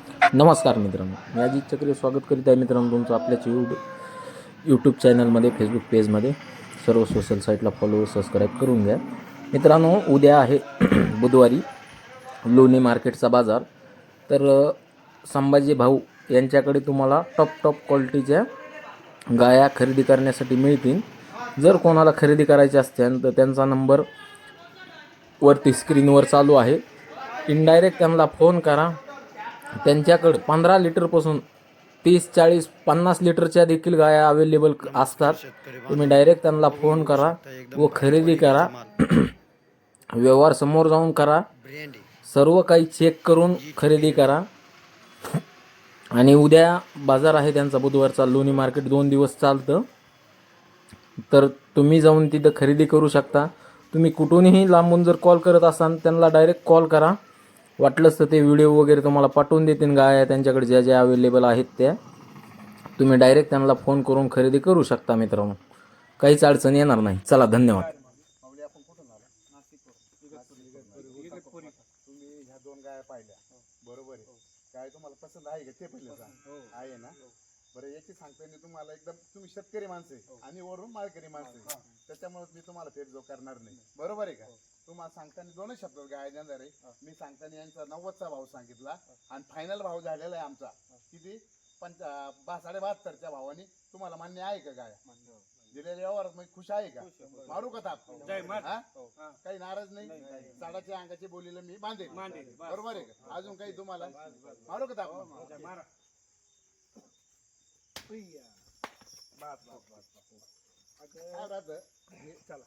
नमस्कार मित्रांनो, मी अजित चक्रे स्वागत करीत आहे मित्रांनो तुमचं आपल्याच यूट्यूब चॅनलमध्ये, फेसबुक पेजमध्ये. सर्व सोशल साईटला फॉलो सबस्क्राईब करून घ्या मित्रांनो. उद्या आहे बुधवारी लोणी मार्केटचा बाजार. तर संभाजी भाऊ यांच्याकडे तुम्हाला टॉप क्वालिटीच्या गाया खरेदी करण्यासाठी मिळतील. जर कोणाला खरेदी करायची असतील तर त्यांचा नंबर वरती स्क्रीनवर चालू आहे. इनडायरेक्ट त्यांना फोन करा. त्यांच्याकडं 15 लिटरपासून 30, 40, 50 लिटरच्या देखील गाया अवेलेबल असतात. तुम्ही डायरेक्ट त्यांना फोन करा व खरेदी करा. व्यवहार समोर जाऊन करा. सर्व काही चेक करून खरेदी करा. आणि उद्या बाजार आहे त्यांचा बुधवारचा. लोणी मार्केट 2 दिवस चालतं. तर तुम्ही जाऊन तिथं खरेदी करू शकता. तुम्ही कुठूनही लांबून जर कॉल करत असाल त्यांना डायरेक्ट कॉल करा. वाटलंच तर ते व्हिडिओ वगैरे तुम्हाला पाठवून देतील. गाया त्यांच्याकडे ज्या ज्या अवेलेबल आहेत त्या तुम्ही डायरेक्ट त्यांना फोन करून खरेदी करू शकता मित्रांनो. काहीच अडचण येणार नाही. चला, धन्यवाद. तुम्ही ह्या 2 गाया पाहिल्या, बरोबर आहे. गाय तुम्हाला पसंत आहे का ते पहिले सांग. आहे ना? बरं, याची सांगताना तुम्हाला एकदम, तुम्ही शेतकरी माणसं आहे आणि वरून माळकरी माणसं आहे, त्याच्यामुळे मी तुम्हाला फेर जो करणार नाही, बरोबर आहे का? तुम्हाला सांगताना 2 शब्दात गाय देणार आहे. मी सांगताना यांचा 90चा भाव सांगितला आणि फायनल भाव झालेला आहे आमचा किती 72.5च्या भावाने. तुम्हाला मान्य आहे का? गाय दिलेल्या व्यवहारात मग खुश आहे का? मारू का ताप? काही नाराज नाही. साडाच्या अंगाची बोलीला मी बांधेल, बरोबर आहे का? अजून काही तुम्हाला मारू का ताप? चला.